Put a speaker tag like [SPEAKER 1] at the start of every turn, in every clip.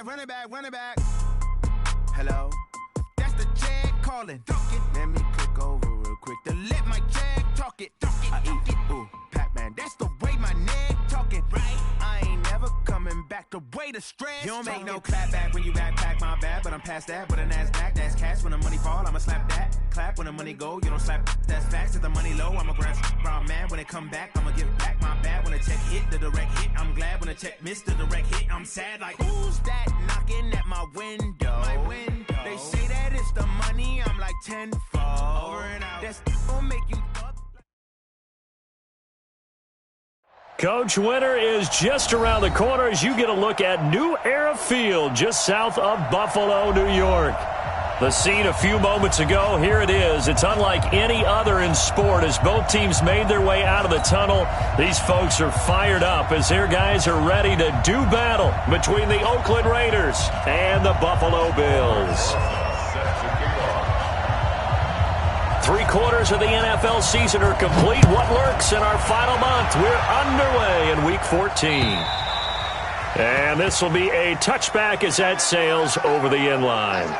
[SPEAKER 1] run it back, run it back. Hello? That's the Jag calling. Let me click over real quick to let my Jag talk it. I eat it, ooh, Pac-Man. That's the way my neck talking. Right? I ain't never coming back the way the stress. You don't make no clap back when you backpack, my bad. But I'm past that with a NASDAQ. That's cash when the money fall, I'ma slap that. Clap when the money go, you don't slap. That's facts. If the money low, I'ma grab brown man. When it come back, I'ma give back my bad. When the check hit, the direct hit. I'm glad when the check missed the direct hit. I'm sad like, who's that knocking at my window? My window. They say that it's the money, I'm like tenfold. Over and out. That's gonna make you up.
[SPEAKER 2] Coach, winter is just around the corner as you get a look at New Era Field just south of Buffalo, New York. The scene a few moments ago, here it is. It's unlike any other in sport as both teams made their way out of the tunnel. These folks are fired up as their guys are ready to do battle between the Oakland Raiders and the Buffalo Bills. 3/4 of the NFL season are complete. What lurks in our final month? We're underway in Week 14. And this will be a touchback as that sails over the end line.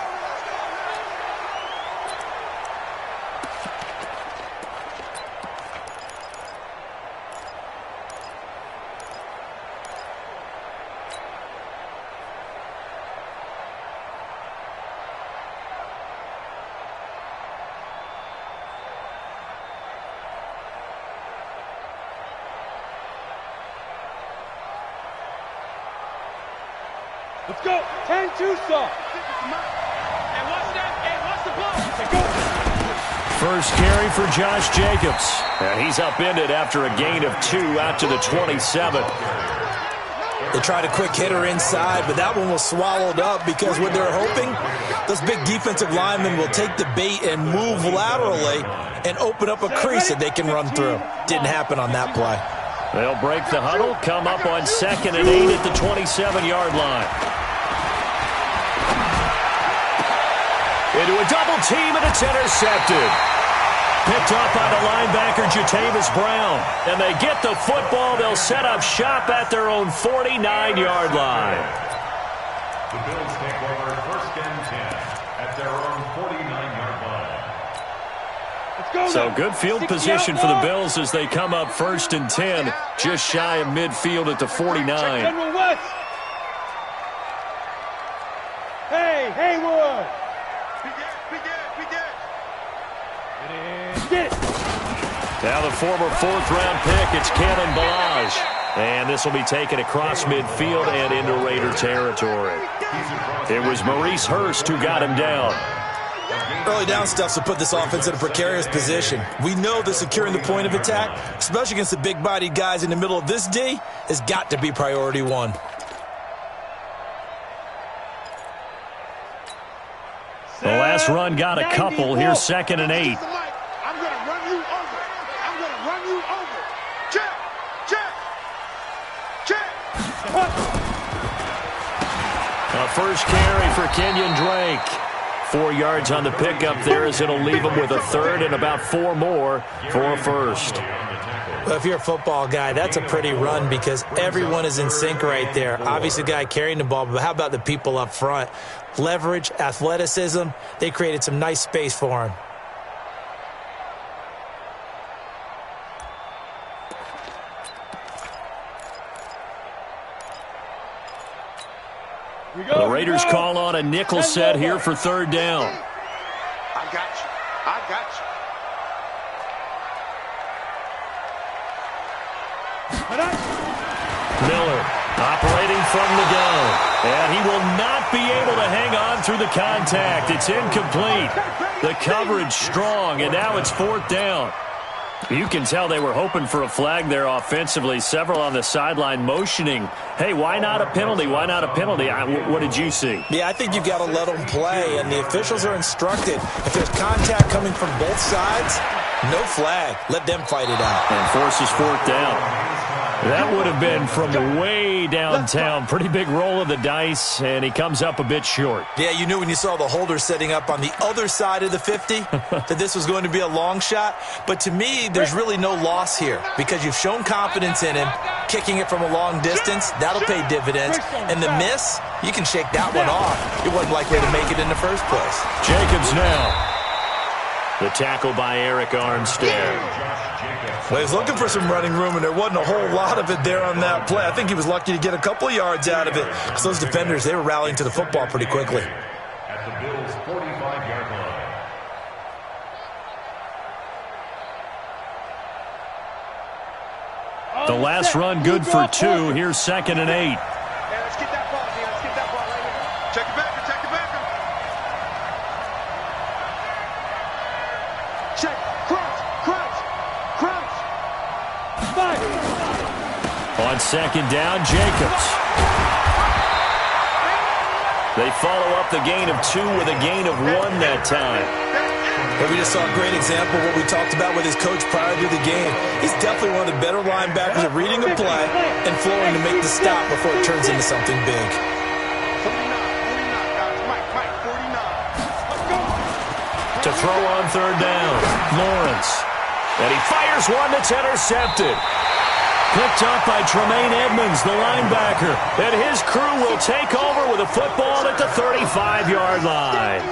[SPEAKER 3] Let's go. 10-2 stop. And what's the ball?
[SPEAKER 2] First carry for Josh Jacobs. And he's upended after a gain of 2 out to the 27.
[SPEAKER 4] They tried a quick hitter inside, but that one was swallowed up because what they're hoping, those big defensive linemen will take the bait and move laterally and open up a crease that they can run through. Didn't happen on that play.
[SPEAKER 2] They'll break the huddle, come up on 2nd and 8 at the 27-yard line. Into a double team, and it's intercepted. Picked up by the linebacker, Jatavis Brown. And they get the football. They'll set up shop at their own 49-yard line.
[SPEAKER 5] The Bills take over 1st and 10 at their own 49-yard line.
[SPEAKER 2] So good field position for the Bills as they come up 1st and 10, just shy of midfield at the 49.
[SPEAKER 3] Hey, Haywood!
[SPEAKER 2] Now the former 4th-round pick, it's Kalen Ballage. And this will be taken across midfield and into Raider territory. It was Maurice Hurst who got him down.
[SPEAKER 4] Early down stuff to put this offense in a precarious position. We know that securing the point of attack, especially against the big-bodied guys in the middle of this D, has got to be priority one.
[SPEAKER 2] The last run got a couple. Here's 2nd and 8.
[SPEAKER 3] I'm going to run you over. I'm going to run you over. Check.
[SPEAKER 2] A first carry for Kenyon Drake. 4 yards on the pickup there as it'll leave him with a 3rd and about 4 more for a 1st.
[SPEAKER 4] Well, if you're a football guy, that's a pretty run because everyone is in sync right there. Obviously, the guy carrying the ball, but how about the people up front? Leverage, athleticism, they created some nice space for him.
[SPEAKER 2] The Raiders call on a nickel set here for 3rd down.
[SPEAKER 3] I got you.
[SPEAKER 2] Miller operating from the gun. And he will not be able to hang on through the contact. It's incomplete. The coverage strong, and now it's 4th down. You can tell they were hoping for a flag there offensively. Several on the sideline motioning, hey, why not a penalty? Why not a penalty? What did you see?
[SPEAKER 4] Yeah, I think you've got to let them play, and the officials are instructed. If there's contact coming from both sides, no flag. Let them fight it out.
[SPEAKER 2] And forces 4th down. That would have been from way downtown. Pretty big roll of the dice, and he comes up a bit short.
[SPEAKER 4] Yeah, you knew when you saw the holder setting up on the other side of the 50 that this was going to be a long shot. But to me, there's really no loss here because you've shown confidence in him. kicking it from a long distance, that'll pay dividends. And the miss, you can shake that one off. It wasn't likely to make it in the first place.
[SPEAKER 2] Jacobs now. The tackle by Eric Armstead.
[SPEAKER 4] Well, he was looking for some running room, and there wasn't a whole lot of it there on that play. I think he was lucky to get a couple of yards out of it because those defenders, they were rallying to the football pretty quickly.
[SPEAKER 5] At the Bills' 45-yard line.
[SPEAKER 2] The last run good for 2. Here's 2nd and 8.
[SPEAKER 3] Hey, let's get that ball, man. Let's get that ball right here. Check it back. Check it back. Check. Crouch. Fight.
[SPEAKER 2] On 2nd down, Jacobs. They follow up the gain of 2 with a gain of 1 that time.
[SPEAKER 4] But we just saw a great example of what we talked about with his coach prior to the game. He's definitely one of the better linebackers at reading a play and flowing to make the stop before it turns into something big.
[SPEAKER 3] 49, guys. Mike, 49. Let's go.
[SPEAKER 2] To throw on 3rd down, Lawrence. And he fires one that's intercepted. Picked up by Tremaine Edmonds, the linebacker. And his crew will take over with a football at the 35-yard line.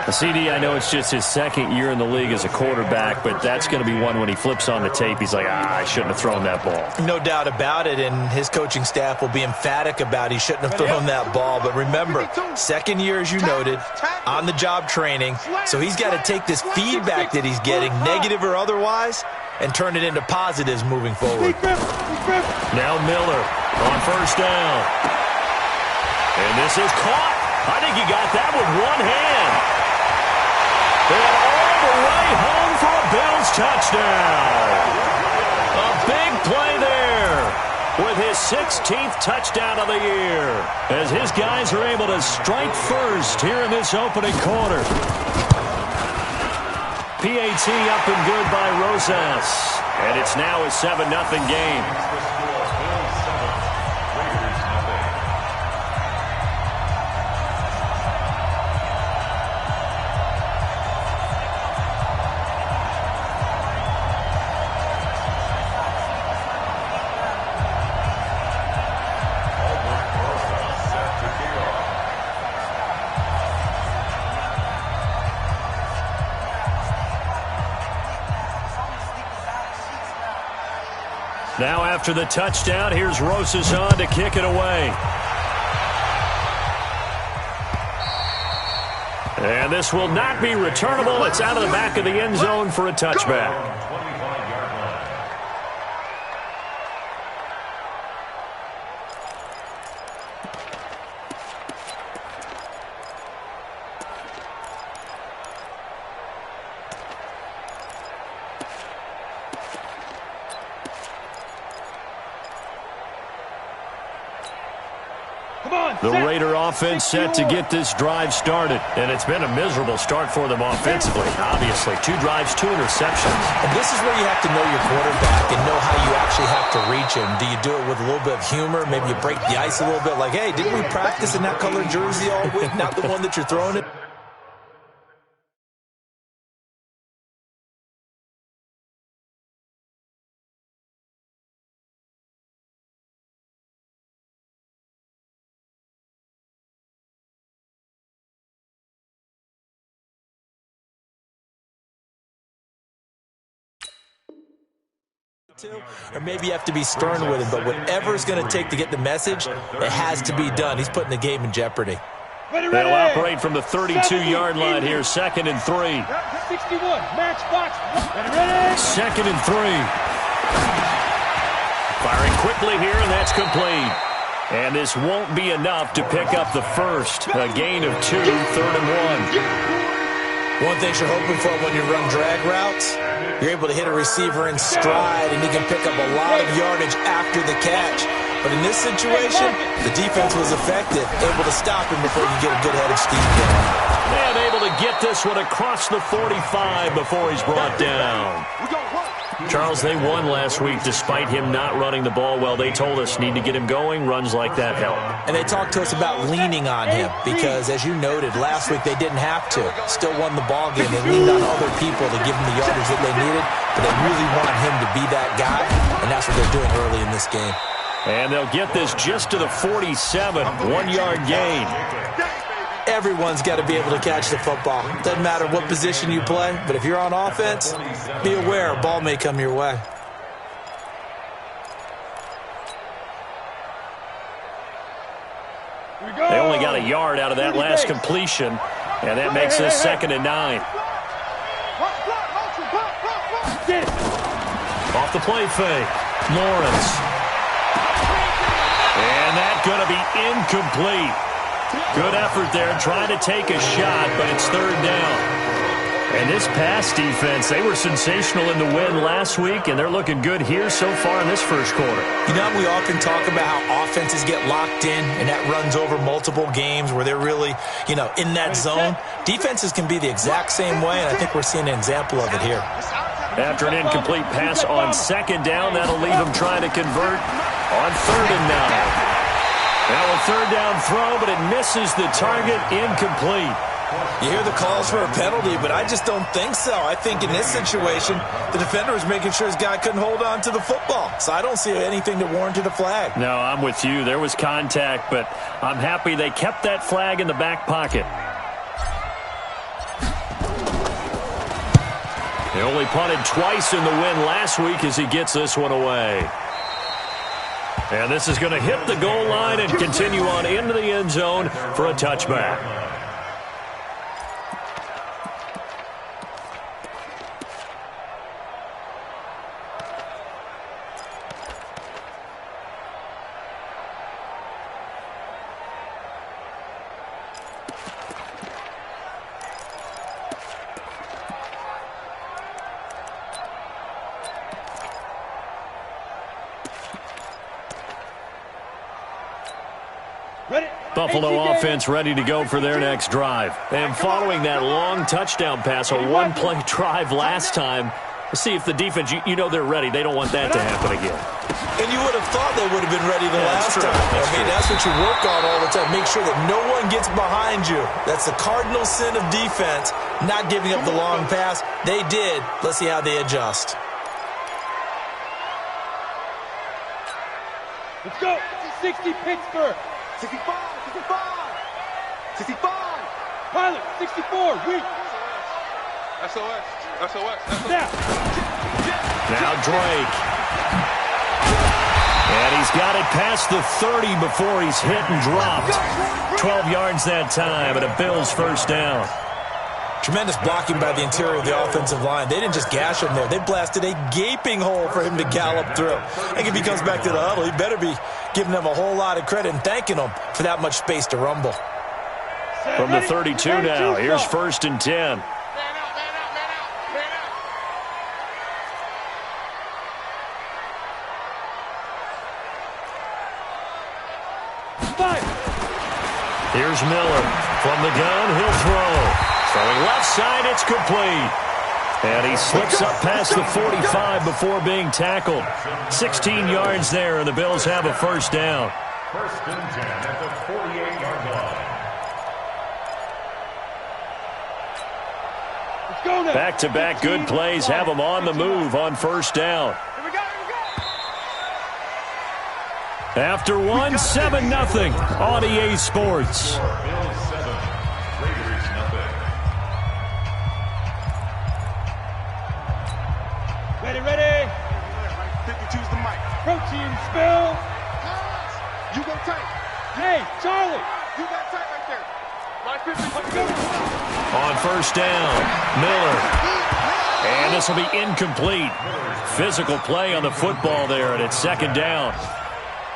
[SPEAKER 2] CD, I know it's just his 2nd year in the league as a quarterback, but that's going to be one when he flips on the tape, he's like, I shouldn't have thrown that ball.
[SPEAKER 4] No doubt about it, and his coaching staff will be emphatic about he shouldn't have thrown that ball. But remember, 2nd year, as you noted, on-the-job training, so he's got to take this feedback that he's getting, negative or otherwise, and turn it into positives moving forward.
[SPEAKER 2] Now Miller on 1st down. And this is caught. I think he got that with one hand. And all the way home for a Bills touchdown. A big play there with his 16th touchdown of the year as his guys are able to strike first here in this opening quarter. PAT up and good by Rosas. And it's now a 7-0 game. Now after the touchdown, here's Rosas on to kick it away. And this will not be returnable. It's out of the back of the end zone for a touchback. The Raider offense set to get this drive started. And it's been a miserable start for them offensively. Obviously, 2 drives, 2 interceptions.
[SPEAKER 4] And this is where you have to know your quarterback and know how you actually have to reach him. Do you do it with a little bit of humor? Maybe you break the ice a little bit like, hey, didn't we practice in that color jersey all week? Not the one that you're throwing it. Or maybe you have to be stern with him, but whatever it's going to take to get the message, it has to be done. He's putting the game in jeopardy.
[SPEAKER 2] They'll operate from the 32-yard line here, 2nd and 3.
[SPEAKER 3] 61, match box.
[SPEAKER 2] 2nd and 3. Firing quickly here, and that's complete. And this won't be enough to pick up the first. A gain of 2, 3rd and 1.
[SPEAKER 4] One thing you're hoping for when you run drag routes, you're able to hit a receiver in stride, and he can pick up a lot of yardage after the catch. But in this situation, the defense was effective, able to stop him before you get a good head of steam going.
[SPEAKER 2] And able to get this one across the 45 before he's brought down.
[SPEAKER 3] We go work.
[SPEAKER 2] Charles, they won last week despite him not running the ball well. They told us need to get him going. Runs like that help.
[SPEAKER 4] And they talked to us about leaning on him because, as you noted, last week they didn't have to. Still won the ball game. They leaned on other people to give them the yardage that they needed, but they really want him to be that guy, and that's what they're doing early in this game.
[SPEAKER 2] And they'll get this just to the 47, 1-yard gain.
[SPEAKER 4] Everyone's got to be able to catch the football. Doesn't matter what position you play, but if you're on offense, be aware a ball may come your way.
[SPEAKER 2] They only got a yard out of that last completion, and that makes this 2nd and 9. Off the play fake, Lawrence. And that's going to be incomplete. Good effort there, trying to take a shot, but it's 3rd down. And this pass defense, they were sensational in the win last week, and they're looking good here so far in this first quarter.
[SPEAKER 4] You know, we often talk about how offenses get locked in, and that runs over multiple games where they're really, in that zone. Defenses can be the exact same way, and I think we're seeing an example of it here.
[SPEAKER 2] After an incomplete pass on 2nd down, that'll leave them trying to convert on 3rd and 9. Now a 3rd down throw, but it misses the target, incomplete.
[SPEAKER 4] You hear the calls for a penalty, but I just don't think so. I think in this situation, the defender was making sure his guy couldn't hold on to the football. So I don't see anything that warranted a flag.
[SPEAKER 2] No, I'm with you. There was contact, but I'm happy they kept that flag in the back pocket. They only punted twice in the win last week as he gets this one away. And this is going to hit the goal line and continue on into the end zone for a touchback. Buffalo offense ready to go for their next drive. And following that long touchdown pass, a one-play drive last time, see if the defense, you know they're ready. They don't want that to happen again.
[SPEAKER 4] And you would have thought they would have been ready the last time. That's what you work on all the time. Make sure that no one gets behind you. That's the cardinal sin of defense, not giving up the long pass. They did. Let's see how they adjust.
[SPEAKER 3] Let's go. 60 Pittsburgh. 65. 65. Pilot, 64. Weak. SOS.
[SPEAKER 2] Now Drake. And he's got it past the 30 before he's hit and dropped. 12 yards that time, and a Bills 1st down.
[SPEAKER 4] Tremendous blocking by the interior of the offensive line. They didn't just gash him there. They blasted a gaping hole for him to gallop through. I think if he comes back to the huddle, he better be giving them a whole lot of credit and thanking them for that much space to rumble.
[SPEAKER 2] From the 32 now, here's 1st and 10. Here's Miller. From the gun, he'll throw. Throwing left side, it's complete. And he slips up past the 45 before being tackled. 16 yards there, and the Bills have a 1st down.
[SPEAKER 5] 1st and 10 at the 48-yard line.
[SPEAKER 2] Back-to-back good plays have them on the move on 1st down. After one, 7-0 on EA Sports.
[SPEAKER 5] Bills 7, Raiders 0.
[SPEAKER 3] Ready.
[SPEAKER 1] 52's the mic.
[SPEAKER 3] Protein spill.
[SPEAKER 1] You go tight.
[SPEAKER 3] Hey, Charlie.
[SPEAKER 1] You got tight right there. My 50.
[SPEAKER 2] On 1st down, Miller. And this will be incomplete. Physical play on the football there, and it's 2nd down.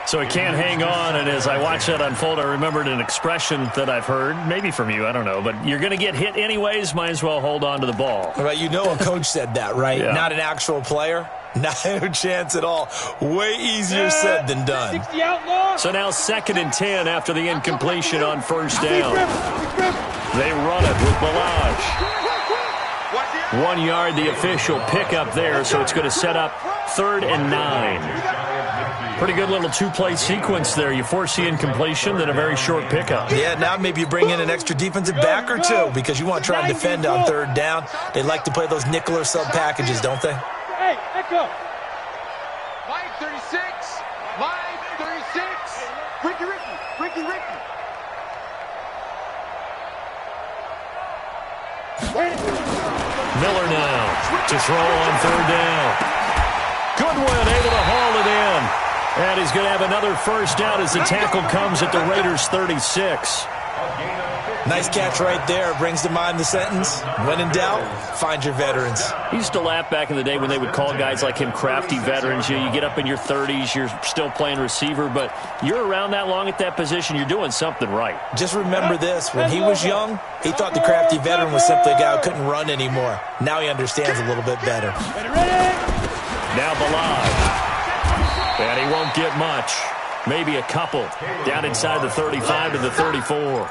[SPEAKER 2] So he can't hang on, and as I watched that unfold, I remembered an expression that I've heard, maybe from you, I don't know, but you're going to get hit anyways, might as well hold on to the ball.
[SPEAKER 4] Right, you know a coach said that, right?
[SPEAKER 2] Yeah.
[SPEAKER 4] Not an actual player. Not a chance at all. Way easier said than done.
[SPEAKER 3] 60 outlaw.
[SPEAKER 2] So now 2nd and 10 after the incompletion on 1st down. They run it with Balaj.
[SPEAKER 1] Watch the
[SPEAKER 2] 1 yard, the official pickup there, so it's going to set up 3rd and 9. Pretty good little two-play sequence there. You force the incompletion, then a very short pickup.
[SPEAKER 4] Yeah, now maybe you bring in an extra defensive back or two because you want to try and defend on 3rd down. They like to play those nickel or sub packages, don't they?
[SPEAKER 3] Hey, echo.
[SPEAKER 6] Line 36. Line 36. Ricky.
[SPEAKER 2] Miller now to throw on 3rd down. Goodwin able to haul it in. And he's going to have another first down as the tackle comes at the Raiders' 36.
[SPEAKER 4] Nice catch right there. Brings to mind the sentence, when in doubt, find your veterans.
[SPEAKER 2] He used to laugh back in the day when they would call guys like him crafty veterans. You get up in your 30s, you're still playing receiver, but you're around that long at that position, you're doing something right.
[SPEAKER 4] Just remember this. When he was young, he thought the crafty veteran was simply a guy who couldn't run anymore. Now he understands a little bit better.
[SPEAKER 2] Now Balad. And he won't get much. Maybe a couple. Down inside the 35 to the 34.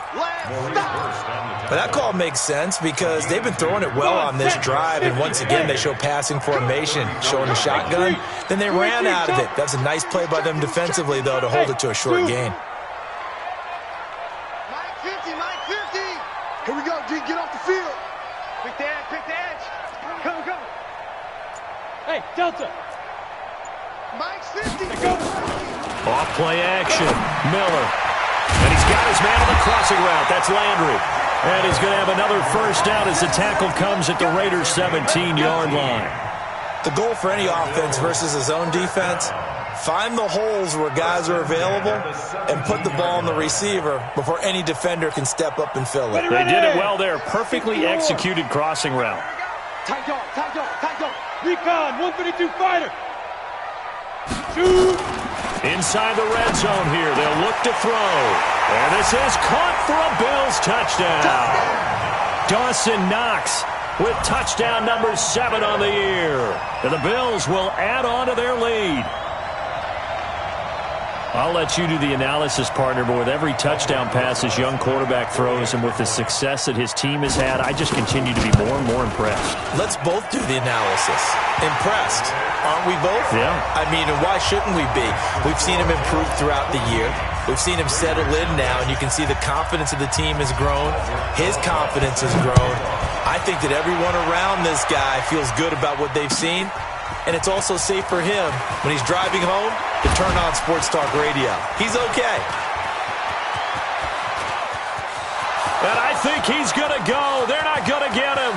[SPEAKER 4] But that call makes sense because they've been throwing it well on this drive, and once again they show passing formation, showing the shotgun. Then they ran out of it. That's a nice play by them defensively, though, to hold it to a short gain.
[SPEAKER 6] Mike 50.
[SPEAKER 3] Here we go, G. Get off the field.
[SPEAKER 6] Pick the edge. Come.
[SPEAKER 3] Hey, Delta.
[SPEAKER 6] Mike's 50.
[SPEAKER 2] Off play action. Miller. And he's got his man on the crossing route. That's Landry. And he's going to have another first down as the tackle comes at the Raiders' 17-yard line.
[SPEAKER 4] The goal for any offense versus his own defense, find the holes where guys are available and put the ball on the receiver before any defender can step up and fill it.
[SPEAKER 2] They did it well there. Perfectly executed crossing route.
[SPEAKER 3] Tight dog. Recon, 132 fighter. Shoot.
[SPEAKER 2] Inside the red zone here. They'll look to throw. And this is caught for a Bills touchdown. Dawson Knox with touchdown number 7 on the year. And the Bills will add on to their lead. I'll let you do the analysis, partner, but with every touchdown pass his young quarterback throws and with the success that his team has had, I just continue to be more and more impressed.
[SPEAKER 4] Let's both do the analysis. Impressed, aren't we both?
[SPEAKER 2] Yeah.
[SPEAKER 4] I mean, and why shouldn't we be? We've seen him improve throughout the year. We've seen him settle in now, and you can see the confidence of the team has grown. His confidence has grown. I think that everyone around this guy feels good about what they've seen. And it's also safe for him when he's driving home to turn on Sports Talk Radio. He's okay.
[SPEAKER 2] And I think he's going to go. They're not going to get him.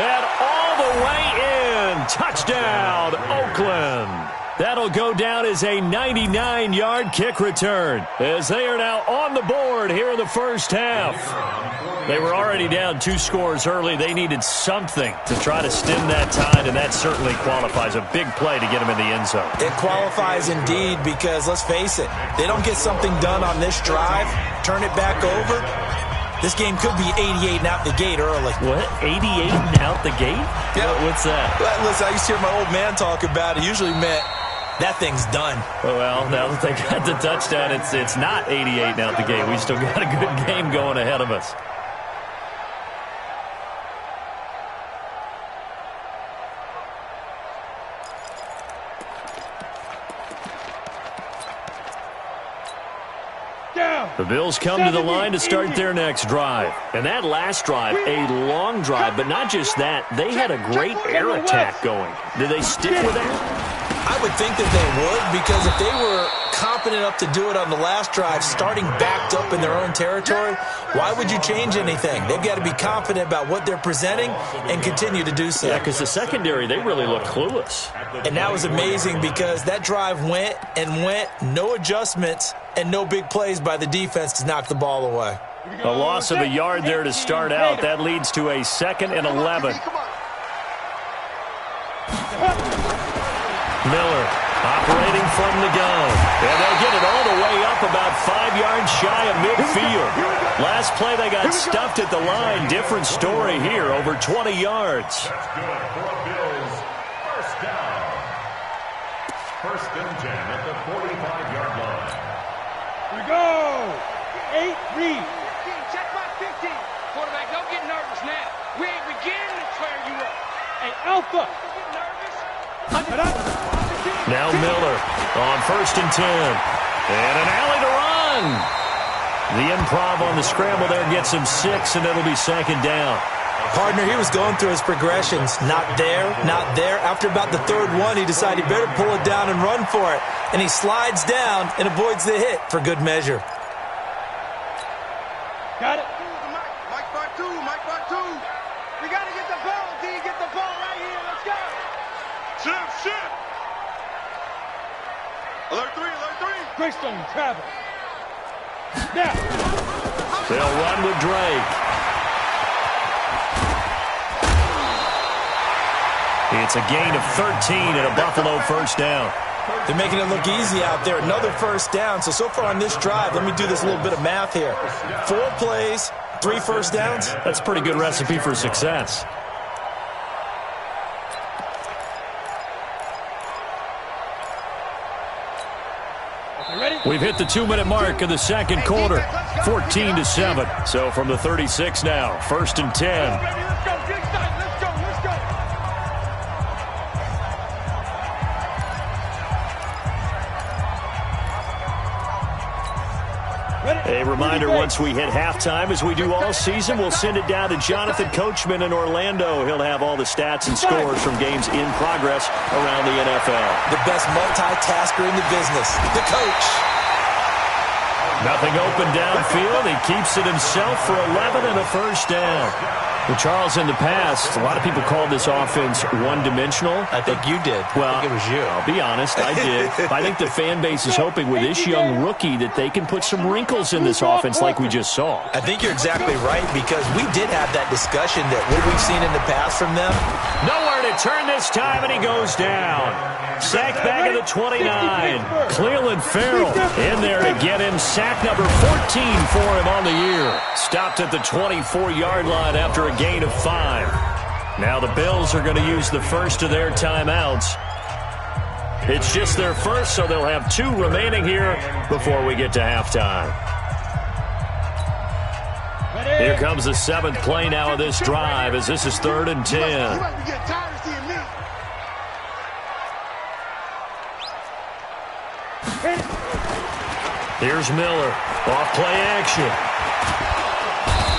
[SPEAKER 2] And all the way in. Touchdown, Oakland. That'll go down as a 99-yard kick return as they are now on the board here in the first half. They were already down 2 scores early. They needed something to try to stem that tide, and that certainly qualifies. A big play to get them in the end zone.
[SPEAKER 4] It qualifies indeed because, let's face it, they don't get something done on this drive, turn it back over, this game could be 88 and out the gate early.
[SPEAKER 2] What? 88 and out the gate?
[SPEAKER 4] Yeah.
[SPEAKER 2] What's that?
[SPEAKER 4] Well, listen, I used to hear my old man talk about it. Usually meant that thing's done.
[SPEAKER 2] Well, now that they got the touchdown, it's not 88 and out the gate. We still got a good game going ahead of us. The Bills come to the line to start their next drive. And that last drive, a long drive, but not just that. They had a great air attack going. Did they stick with that?
[SPEAKER 4] I would think that they would, because if they were confident enough to do it on the last drive, starting backed up in their own territory, why would you change anything? They've got to be confident about what they're presenting and continue to do so.
[SPEAKER 2] Yeah, because the secondary, they really looked clueless.
[SPEAKER 4] And that was amazing because that drive went and went, no adjustments, and no big plays by the defense to knock the ball away.
[SPEAKER 2] A loss of a yard there to start out. That leads to a 2nd and 11. Miller operating from the gun. And they'll get it all the way up about 5 yards shy of midfield. Last play they got stuffed at the line. Different story here, over 20 yards.
[SPEAKER 5] That's good for a Bills first down. 1st and 10 at the 45-yard line.
[SPEAKER 3] Here we go. 8 read.
[SPEAKER 6] 15, check my 15. Quarterback, don't get nervous now. We ain't beginning to tear you up. Hey, Alpha.
[SPEAKER 2] Now Miller on 1st and 10. And an alley to run. The improv on the scramble there gets him 6, and it'll be 2nd down.
[SPEAKER 4] Partner, he was going through his progressions. Not there, not there. After about the 3rd one, he decided he better pull it down and run for it. And he slides down and avoids the hit for good measure.
[SPEAKER 6] Got it.
[SPEAKER 3] Mike part two.
[SPEAKER 6] We got to get the ball, D. Get the ball right here. Let's go.
[SPEAKER 3] Shift. Alert 3.
[SPEAKER 6] Greystone travel. Now.
[SPEAKER 2] They'll run with Drake. It's a gain of 13 and a Buffalo 1st down.
[SPEAKER 4] They're making it look easy out there. Another 1st down. So far on this drive, let me do this little bit of math here. 4 plays, 3 1st downs.
[SPEAKER 2] That's a pretty good recipe for success. We've hit the 2-minute mark of the 2nd quarter. 14-7. So from the 36 now, 1st and 10.
[SPEAKER 6] Let's go. Get excited. Let's go.
[SPEAKER 2] A reminder, once we hit halftime, as we do all season, we'll send it down to Jonathan Coachman in Orlando. He'll have all the stats and scores from games in progress around the NFL.
[SPEAKER 4] The best multitasker in the business, the coach.
[SPEAKER 2] Nothing open downfield. He keeps it himself for 11 and a 1st down. Well, Charles, in the past, a lot of people called this offense one-dimensional.
[SPEAKER 4] I think you did.
[SPEAKER 2] Well,
[SPEAKER 4] I think it was you.
[SPEAKER 2] I'll be honest, I did. I think the fan base is hoping with this young rookie that they can put some wrinkles in this offense like we just saw.
[SPEAKER 4] I think you're exactly right, because we did have that discussion that what we've seen in the past from them.
[SPEAKER 2] Nowhere to turn this time, and he goes down. Sacked back at the 29. Cleveland Farrell in there to get him. Sack number 14 for him on the year. Stopped at the 24-yard line after a gain of 5. Now the Bills are going to use the first of their timeouts. It's just their first, so they'll have 2 remaining here before we get to halftime. Here comes the 7th play now of this drive, as this is 3rd and 10.
[SPEAKER 3] You must be getting tired of seeing me.
[SPEAKER 2] Here's Miller. Off play action.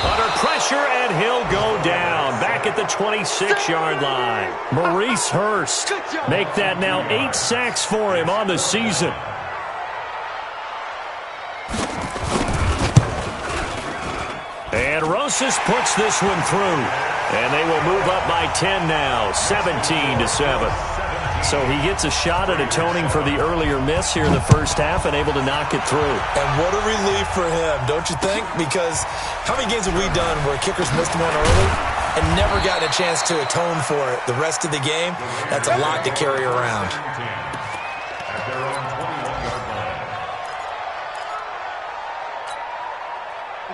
[SPEAKER 2] Under pressure, and he'll go down. Back at the 26-yard line. Maurice Hurst. Make that now 8 sacks for him on the season. And Rosas puts this one through. And they will move up by 10 now, 17-7. So he gets a shot at atoning for the earlier miss here in the first half and able to knock it through.
[SPEAKER 4] And what a relief for him, don't you think? Because how many games have we done where kickers missed one early and never gotten a chance to atone for it the rest of the game? That's a lot to carry around.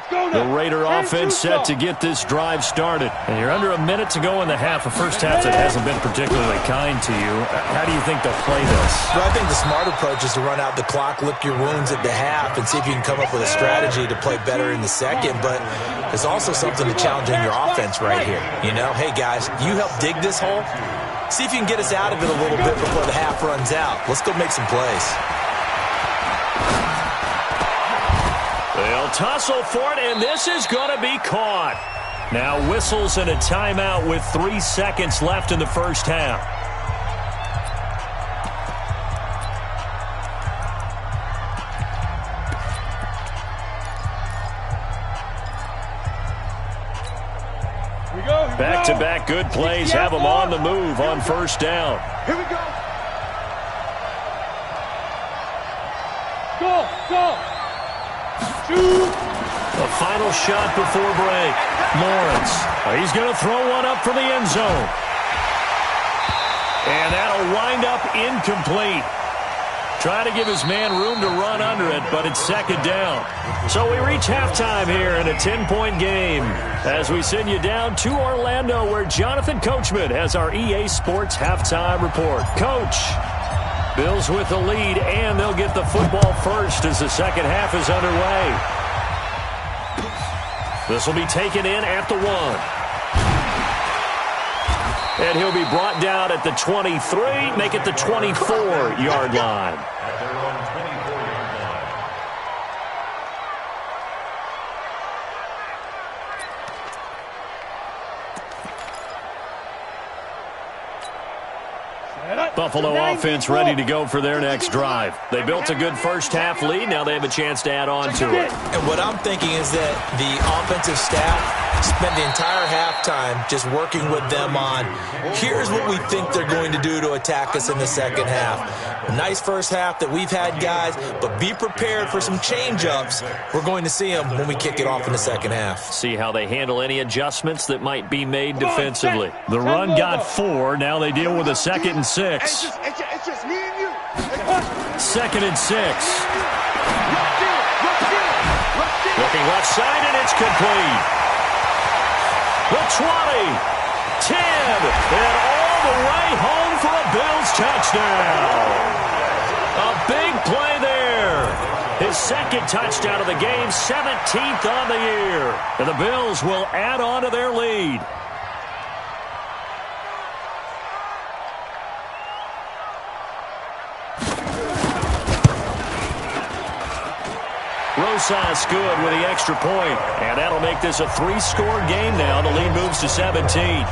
[SPEAKER 2] The Raider offense set to get this drive started. And you're under a minute to go in the half. A first half that hasn't been particularly kind to you. How do you think they'll play this?
[SPEAKER 4] Well, I think the smart approach is to run out the clock, lick your wounds at the half, and see if you can come up with a strategy to play better in the second. But there's also something to challenge in your offense right here. You know, hey, guys, you help dig this hole. See if you can get us out of it a little bit before the half runs out. Let's go make some plays.
[SPEAKER 2] They'll tussle for it, and this is going to be caught. Now whistles and a timeout with 3 seconds left in the first half. Back-to-back good plays have them on the move on first down.
[SPEAKER 6] Here we go. Go. Shoot.
[SPEAKER 2] A final shot before break. Lawrence. He's going to throw one up for the end zone. And that'll wind up incomplete. Try to give his man room to run under it, but it's second down. So we reach halftime here in a 10-point game as we send you down to Orlando, where Jonathan Coachman has our EA Sports halftime report. Coach, Bills with the lead, and they'll get the football first as the second half is underway. This will be taken in at the 1. And he'll be brought down at the 23, make it the 24-yard line.
[SPEAKER 5] At their own 24-yard line.
[SPEAKER 2] Buffalo offense ready to go for their next drive. They built a good first-half lead. Now they have a chance to add on to it.
[SPEAKER 4] And what I'm thinking is that the offensive staff spent the entire halftime just working with them on, here's what we think they're going to do to attack us in the second half. Nice first half that we've had, guys, but be prepared for some change-ups. We're going to see them when we kick it off in the second half.
[SPEAKER 2] See how they handle any adjustments that might be made defensively. The run got 4. Now they deal with a 2nd and 6.
[SPEAKER 3] It's just me and you.
[SPEAKER 2] 2nd and 6. Looking left side, and it's complete. The 20, 10, and all the way home for a Bills touchdown. A big play there. His 2nd touchdown of the game, 17th on the year. And the Bills will add on to their lead. Rosas good with the extra point, and that'll make this a 3-score game now. The lead moves to 17.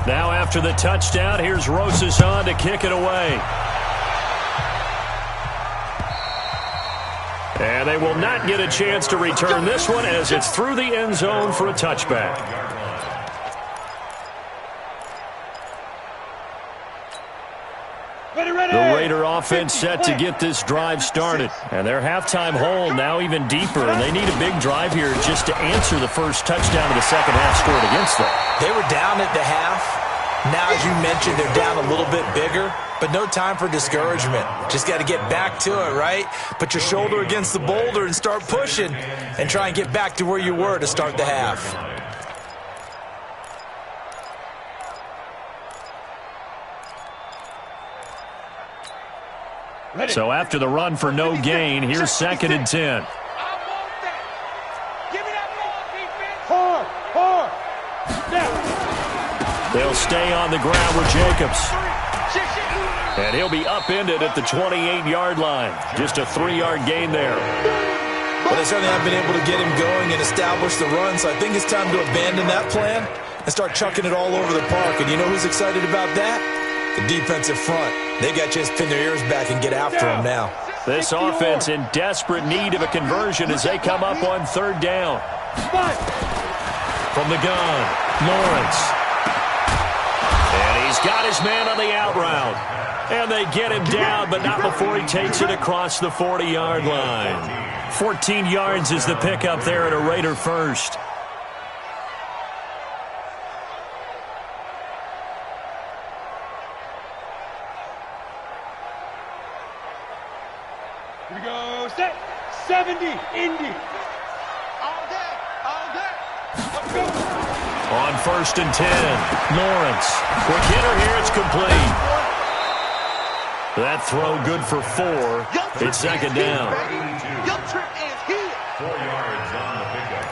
[SPEAKER 2] Now after the touchdown, here's Rosas on to kick it away. And they will not get a chance to return this one as it's through the end zone for a touchback. The Raider offense set to get this drive started. And their halftime hole now even deeper. And they need a big drive here just to answer the first touchdown of the second half scored against them.
[SPEAKER 4] They were down at the half. Now, as you mentioned, they're down a little bit bigger, but no time for discouragement. Just got to get back to it, right? Put your shoulder against the boulder and start pushing and try and get back to where you were to start the half.
[SPEAKER 2] So after the run for no gain, here's 2nd and 10. They'll stay on the ground with Jacobs. And he'll be upended at the 28-yard line. Just a 3-yard gain there.
[SPEAKER 4] Well, they certainly have been able to get him going and establish the run, so I think it's time to abandon that plan and start chucking it all over the park. And you know who's excited about that? The defensive front. They got to just pin their ears back and get after him now.
[SPEAKER 2] This offense in desperate need of a conversion as they come up on 3rd down. From the gun, Lawrence. And he's got his man on the out route. And they get him down, but not before he takes it across the 40-yard line. 14 yards is the pickup there at a Raider first.
[SPEAKER 3] Here we go. Set. 70. Indy. All day. All day. Let's go.
[SPEAKER 2] On 1st and 10, Lawrence. Quick hitter here, it's complete. That throw good for 4. It's 2nd down.
[SPEAKER 3] Your trip is here.
[SPEAKER 5] 4 yards on the pickup.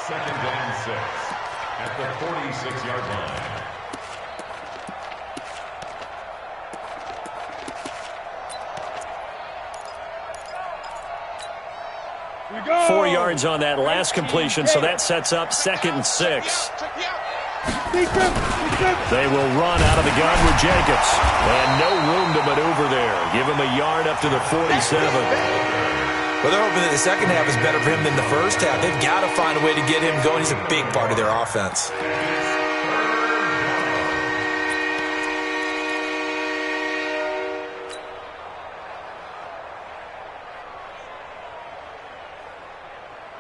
[SPEAKER 5] 2nd and 6 at the 46-yard line.
[SPEAKER 3] Here we go.
[SPEAKER 2] 4 yards on that last completion, so that sets up 2nd and 6. They will run out of the gun with Jacobs. And no room to maneuver there. Give him a yard up to the 47.
[SPEAKER 4] Well, they're hoping that the second half is better for him than the first half. They've got to find a way to get him going. He's a big part of their offense.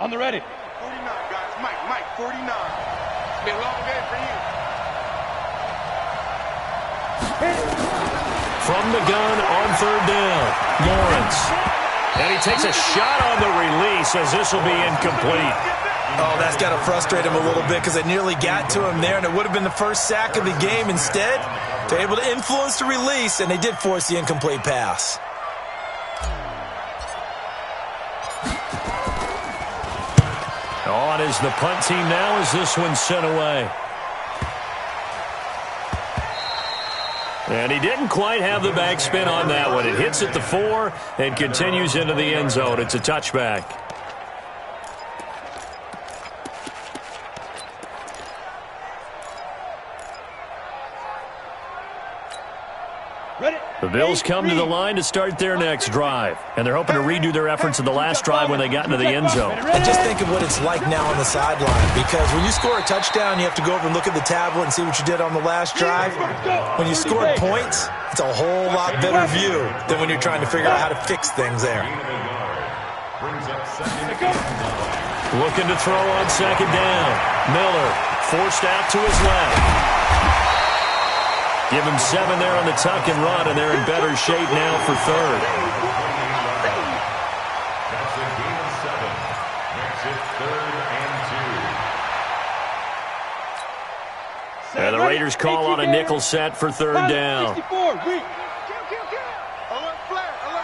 [SPEAKER 3] On the ready. 49, guys. Mike, 49. It's been a long day for you.
[SPEAKER 2] from the gun on third down. Lawrence. And he takes a shot on the release as this will be incomplete.
[SPEAKER 4] Oh, that's got to frustrate him a little bit because it nearly got to him there, and it would have been the first sack of the game. Instead, they're able to influence the release, and they did force the incomplete pass.
[SPEAKER 2] On is the punt team now as this one's sent away. And he didn't quite have the backspin on that one. It hits at the 4 and continues into the end zone. It's a touchback. The Bills come to the line to start their next drive. And they're hoping to redo their efforts in the last drive when they got into the end zone.
[SPEAKER 4] And just think of what it's like now on the sideline. Because when you score a touchdown, you have to go over and look at the tablet and see what you did on the last drive. When you scored points, it's a whole lot better view than when you're trying to figure out how to fix things there.
[SPEAKER 2] Looking to throw on second down. Miller forced out to his left. Give him 7 there on the tuck and run, and they're in better shape now for third.
[SPEAKER 5] That's a gain of 7. Makes it 3rd and 2.
[SPEAKER 2] And the Raiders call on a nickel set for third down.
[SPEAKER 3] 64, weak.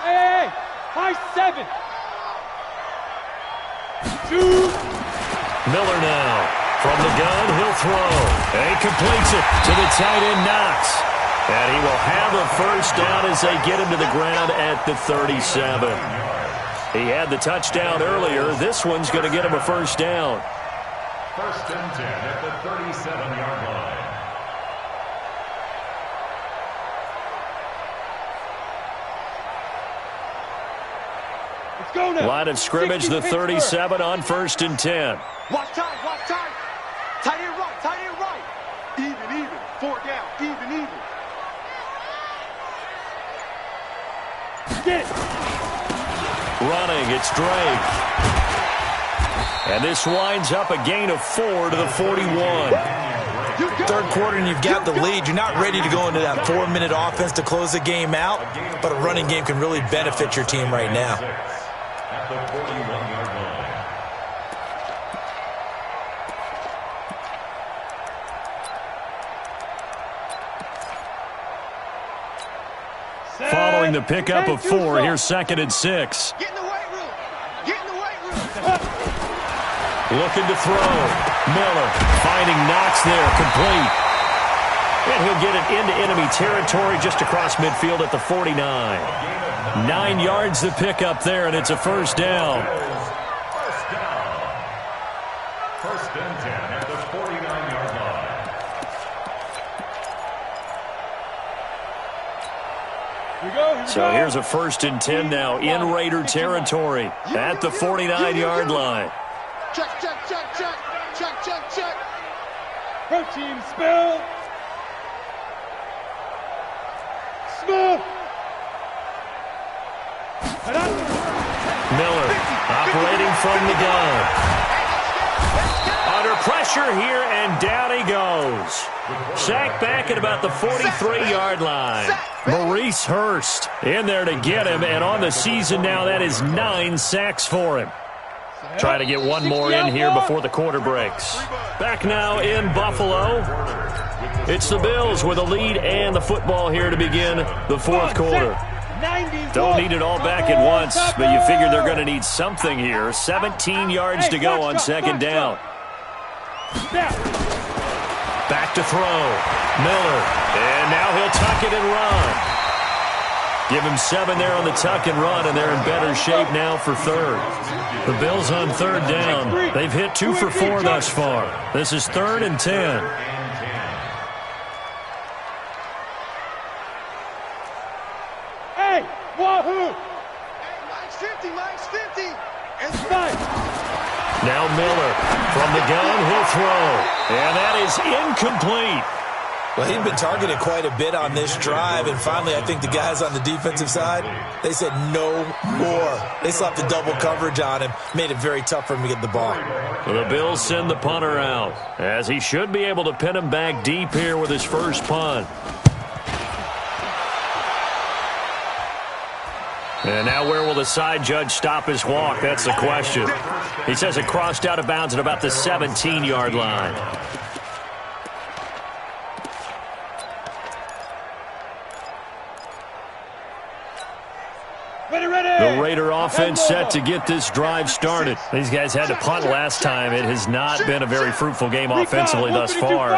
[SPEAKER 3] Hey, high 7. 2.
[SPEAKER 2] Miller now. From the gun, he'll throw. And he completes it to the tight end, Knox. And he will have a first down as they get him to the ground at the 37. He had the touchdown earlier. This one's going to get him a first down.
[SPEAKER 5] 1st and 10 at the 37-yard line.
[SPEAKER 3] Let's go now.
[SPEAKER 2] Line of scrimmage, the 37 on 1st and 10.
[SPEAKER 6] Watch time, watch time. Tight end right, tight end right. Even. 4 down, even.
[SPEAKER 3] Get it.
[SPEAKER 2] Running, it's Drake. And this winds up a gain of 4 to the 41.
[SPEAKER 4] Third quarter and you've got the lead. You're not ready to go into that 4-minute offense to close the game out, but a running game can really benefit your team right now.
[SPEAKER 5] At the 41-yard line.
[SPEAKER 2] Following the pickup of 4, here's 2nd and 6.
[SPEAKER 6] Get in the weight room. Get in the weight room.
[SPEAKER 2] Looking to throw. Miller finding Knox there, complete. And he'll get it into enemy territory just across midfield at the 49. 9 yards the pickup there, and it's a first down.
[SPEAKER 5] First down. 1st and 10 at the 49-yard line.
[SPEAKER 2] So here's a 1st and 10 now in Raider territory at the 49-yard line.
[SPEAKER 6] Check.
[SPEAKER 3] Protein spill. Smooth.
[SPEAKER 2] Miller operating from the gun. Under pressure here, and down he goes. Sacked back at about the 43-yard line. Maurice Hurst in there to get him, and on the season now, that is 9 sacks for him. Try to get one more in here before the quarter breaks. Back now in Buffalo. It's the Bills with a lead and the football here to begin the 4th quarter. Don't need it all back at once, but you figure they're going to need something here. 17 yards to go on 2nd down. Back to throw. Miller. And now he'll tuck it and run. Give him 7 there on the tuck and run, and they're in better shape now for third. The Bills on 3rd down. They've hit 2 for 4 thus far. This is 3rd and 10.
[SPEAKER 3] Hey, wahoo!
[SPEAKER 6] Mine's 50.
[SPEAKER 3] It's fine.
[SPEAKER 2] Now Miller from the gun, he'll throw. And that is incomplete.
[SPEAKER 4] Well, he'd been targeted quite a bit on this drive, and finally I think the guys on the defensive side, they said no more. They slapped the double coverage on him, made it very tough for him to get the ball.
[SPEAKER 2] Well, the Bills send the punter out, as he should be able to pin him back deep here with his first punt. And now where will the side judge stop his walk? That's the question. He says it crossed out of bounds at about the 17-yard line. The Raider offense set to get this drive started. These guys had to punt last time. It has not been a very fruitful game offensively thus far.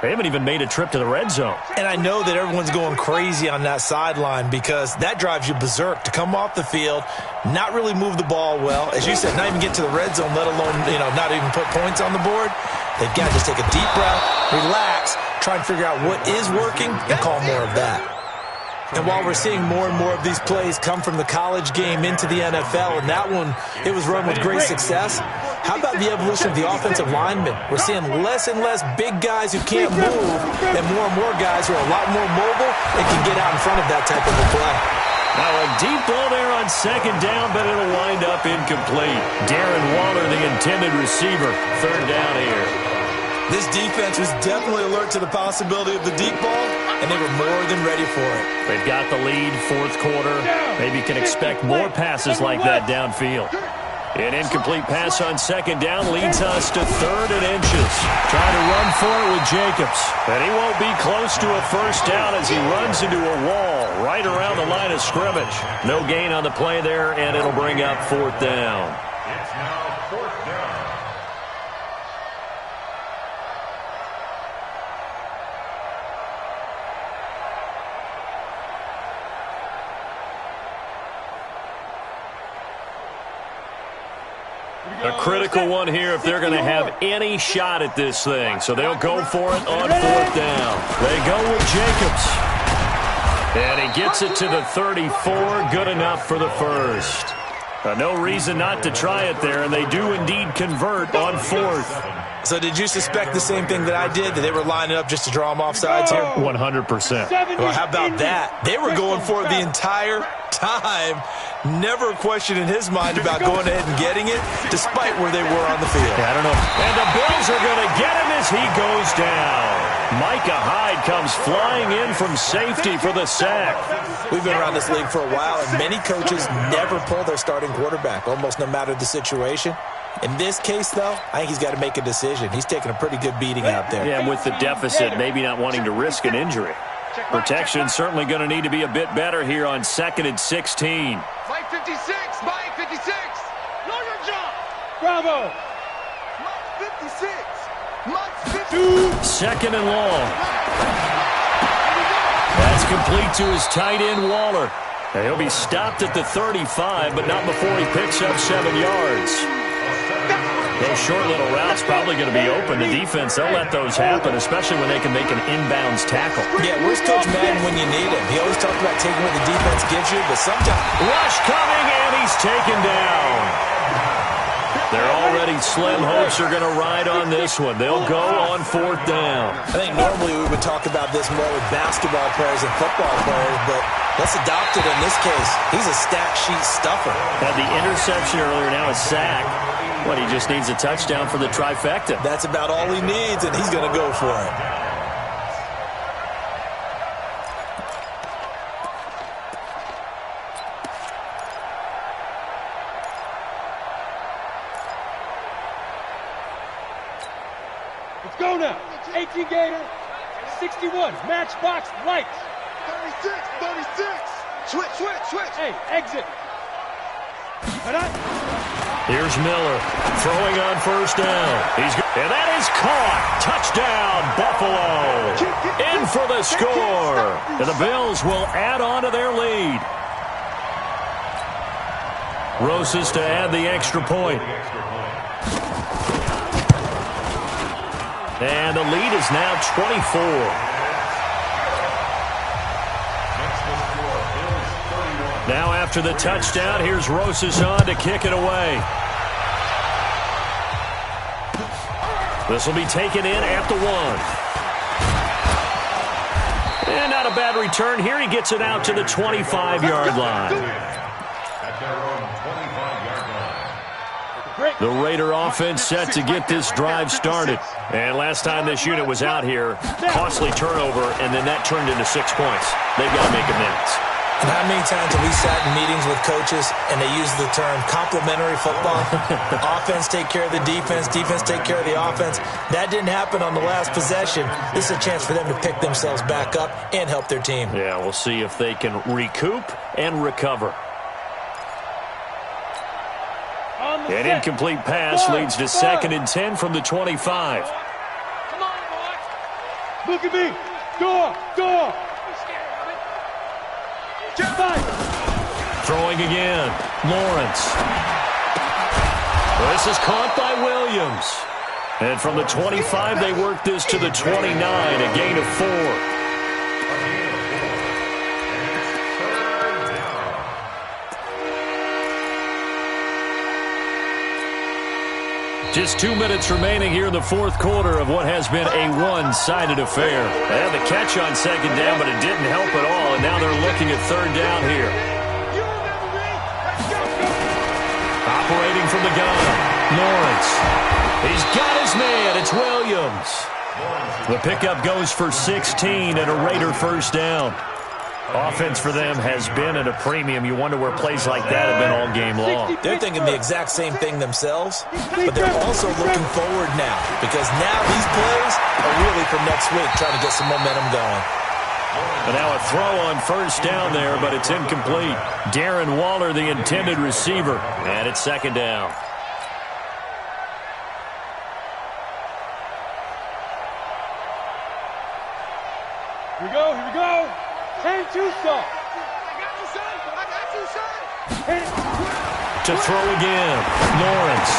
[SPEAKER 2] They haven't even made a trip to the red zone.
[SPEAKER 4] And I know that everyone's going crazy on that sideline because that drives you berserk to come off the field, not really move the ball well. As you said, not even get to the red zone, let alone, not even put points on the board. They've got to just take a deep breath, relax, try and figure out what is working, and call more of that. And while we're seeing more and more of these plays come from the college game into the NFL, and that one, it was run with great success, how about the evolution of the offensive linemen? We're seeing less and less big guys who can't move and more guys who are a lot more mobile and can get out in front of that type of a play.
[SPEAKER 2] Now a deep ball there on second down, but it'll wind up incomplete. Darren Waller, the intended receiver, third down here.
[SPEAKER 4] This defense was definitely alert to the possibility of the deep ball, and they were more than ready for it.
[SPEAKER 2] They've got the lead, fourth quarter. Maybe can expect more passes like that downfield. An incomplete pass on second down leads us to 3rd and inches. Trying to run for it with Jacobs. And he won't be close to a first down as he runs into a wall right around the line of scrimmage. No gain on the play there, and it'll bring up 4th down.
[SPEAKER 5] It's now 4th down.
[SPEAKER 2] A critical one here if they're going to have any shot at this thing. So they'll go for it on 4th down. They go with Jacobs. And he gets it to the 34. Good enough for the first. No reason not to try it there, and they do indeed convert on 4th.
[SPEAKER 4] So did you suspect the same thing that I did, that they were lining up just to draw them off sides here?
[SPEAKER 2] 100%.
[SPEAKER 4] Well, how about that? They were going for it the entire time. Never a question in his mind about going ahead and getting it, despite where they were on the field.
[SPEAKER 2] Yeah, I don't know. And the Bills are going to get him as he goes down. Micah Hyde comes flying in from safety for the sack.
[SPEAKER 4] We've been around this league for a while, and many coaches never pull their starting quarterback, almost no matter the situation. In this case, though, I think he's got to make a decision. He's taking a pretty good beating out there.
[SPEAKER 2] Yeah, with the deficit, maybe not wanting to risk an injury. Protection certainly going to need to be a bit better here on 2nd and 16.
[SPEAKER 6] Mike 56, Mike 56. Know your job.
[SPEAKER 3] Bravo.
[SPEAKER 6] Mike 56. Mike 50.
[SPEAKER 2] 2nd and long. That's complete to his tight end, Waller. He'll be stopped at the 35, but not before he picks up 7 yards. Those short little routes probably going to be open. The defense, they'll let those happen, especially when they can make an inbounds tackle.
[SPEAKER 4] Yeah, where's Coach Madden when you need him? He always talked about taking what the defense gives you, but sometimes...
[SPEAKER 2] Rush coming, and he's taken down. They're already slim hopes are going to ride on this one. They'll go on 4th down.
[SPEAKER 4] I think normally we would talk about this more with basketball players and football players, but let's adopt it in this case. He's a stat sheet stuffer.
[SPEAKER 2] Had the interception earlier, now a sack. Well, he just needs a touchdown for the trifecta.
[SPEAKER 4] That's about all he needs, and he's going to go for it.
[SPEAKER 3] Let's go now. 18 Gator, 61, matchbox lights.
[SPEAKER 6] 36. Switch.
[SPEAKER 3] Hey, exit.
[SPEAKER 2] Here's Miller throwing on 1st down. And that is caught. Touchdown, Buffalo. In for the score. And the Bills will add on to their lead. Rosas to add the extra point. And the lead is now 24. Now after the touchdown, here's Rosas on to kick it away. This will be taken in at the 1. And not a bad return here. He gets it out to the 25-yard line. The Raider offense set to get this drive started. And last time this unit was out here, costly turnover, and then that turned into 6 points. They've got to make amends.
[SPEAKER 4] And how many times have we sat in meetings with coaches and they use the term complementary football? Offense take care of the defense, defense take care of the offense. That didn't happen on the last possession. This is a chance for them to pick themselves back up and help their team.
[SPEAKER 2] Yeah, we'll see if they can recoup and recover. An incomplete pass leads to 2nd and 10 from the 25.
[SPEAKER 3] Come on, boys. Look at me. Door.
[SPEAKER 2] Throwing again. Lawrence. This is caught by Williams. And from the 25, they work this to the 29, a gain of 4. Just 2 minutes remaining here in the fourth quarter of what has been a one-sided affair. They had the catch on 2nd down, but it didn't help at all, and now they're looking at 3rd down here. Operating from the gun, Lawrence. He's got his man. It's Williams. The pickup goes for 16 and a Raider 1st down. Offense for them has been at a premium. You wonder where plays like that have been all game long.
[SPEAKER 4] They're thinking the exact same thing themselves, but they're also looking forward now because now these plays are really for next week, trying to get some momentum going.
[SPEAKER 2] And now a throw on 1st down there, but it's incomplete. Darren Waller, the intended receiver, and it's 2nd down.
[SPEAKER 3] Here we go. Ain't too soft.
[SPEAKER 2] To throw again. Lawrence.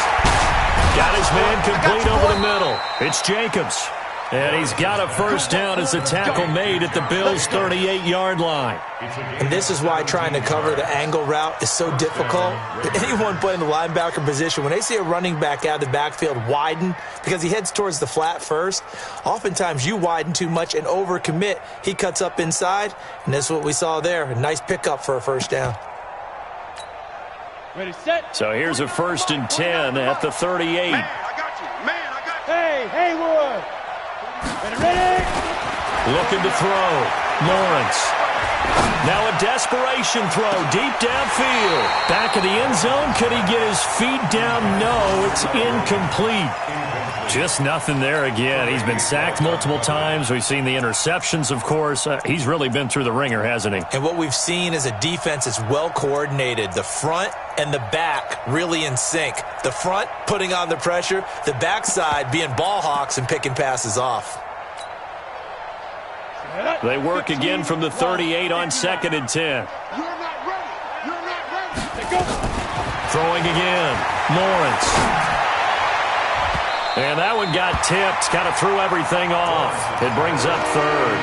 [SPEAKER 2] Got his man complete over the middle. It's Jacobs. And he's got a 1st down as the tackle made at the Bills' 38-yard line.
[SPEAKER 4] And this is why trying to cover the angle route is so difficult. Anyone playing the linebacker position, when they see a running back out of the backfield widen because he heads towards the flat first, oftentimes you widen too much and overcommit. He cuts up inside, and that's what we saw there. A nice pickup for a 1st down.
[SPEAKER 3] Ready, set.
[SPEAKER 2] So here's a 1st and 10 at the 38.
[SPEAKER 6] Man, I got you.
[SPEAKER 3] Hey, Haywood. Ready.
[SPEAKER 2] Looking to throw. Lawrence. Now a desperation throw deep downfield. Back of the end zone. Could he get his feet down? No, it's incomplete. Just nothing there again. He's been sacked multiple times. We've seen the interceptions, of course. He's really been through the ringer, hasn't he?
[SPEAKER 4] And what we've seen is a defense that's well coordinated. The front and the back really in sync. The front putting on the pressure. The backside being ball hawks and picking passes off.
[SPEAKER 2] They work again from the 38 on 2nd and 10.
[SPEAKER 6] You're not ready.
[SPEAKER 2] Throwing again. Lawrence. And that one got tipped. Kind of threw everything off. It brings up 3rd.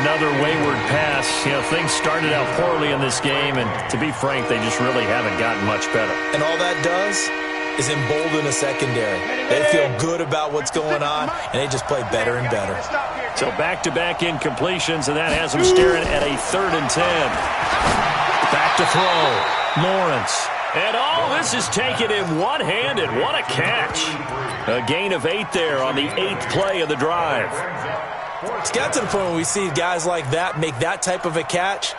[SPEAKER 2] Another wayward pass. You know, things started out poorly in this game, and to be frank, they just really haven't gotten much better.
[SPEAKER 4] And all that does is embolden a secondary. They feel good about what's going on, and they just play better and better.
[SPEAKER 2] So back-to-back incompletions, and that has them staring at a 3rd and 10. Back to throw. Lawrence. And all this is taken in one-handed. What a catch. A gain of 8 there on the 8th play of the drive.
[SPEAKER 4] It's got to the point where we see guys like that make that type of a catch.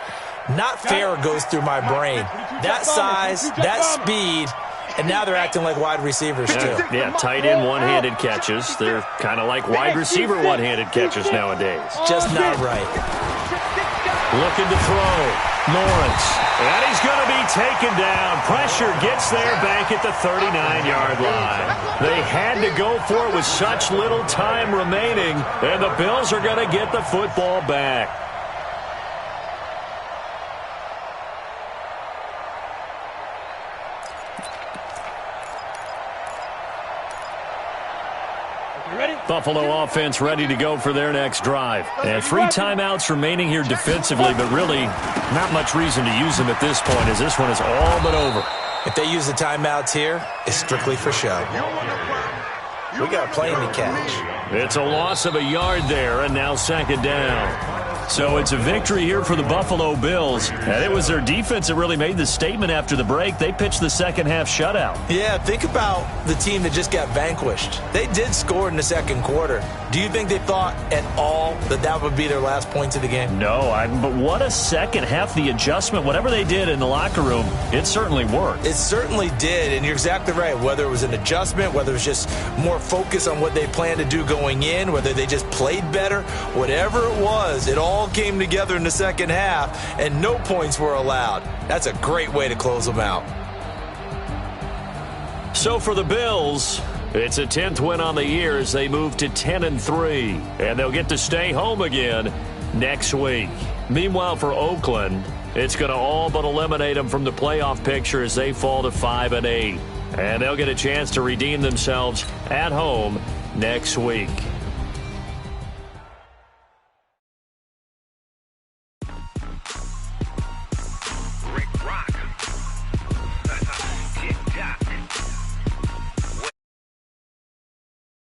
[SPEAKER 4] Not fair goes through my brain. That size, that speed, and now they're acting like wide receivers too.
[SPEAKER 2] Yeah, tight end one-handed catches. They're kind of like wide receiver one-handed catches nowadays.
[SPEAKER 4] Just not right.
[SPEAKER 2] Looking to throw. Lawrence. And he's going to be taken down. Pressure gets there back at the 39-yard line. They had to go for it with such little time remaining, and the Bills are going to get the football back. Buffalo offense ready to go for their next drive. And 3 timeouts remaining here defensively, but really not much reason to use them at this point, as this one is all but over.
[SPEAKER 4] If they use the timeouts here, it's strictly for show. We got a plane to catch.
[SPEAKER 2] It's a loss of a yard there, and now 2nd down. So it's a victory here for the Buffalo Bills. And it was their defense that really made the statement after the break. They pitched the second half shutout.
[SPEAKER 4] Yeah, think about the team that just got vanquished. They did score in the second quarter. Do you think they thought at all that that would be their last points of the game?
[SPEAKER 2] No, but what a second half. The adjustment, whatever they did in the locker room, it certainly worked.
[SPEAKER 4] It certainly did, and you're exactly right. Whether it was an adjustment, whether it was just more focus on what they planned to do going in, whether they just played better, whatever it was, it all came together in the second half, and no points were allowed. That's a great way to close them out.
[SPEAKER 2] So for the Bills, it's a 10th win on the year as they move to 10-3, and they'll get to stay home again next week. Meanwhile, for Oakland, it's going to all but eliminate them from the playoff picture as they fall to 5-8, and they'll get a chance to redeem themselves at home next week.
[SPEAKER 7] Rick Rock.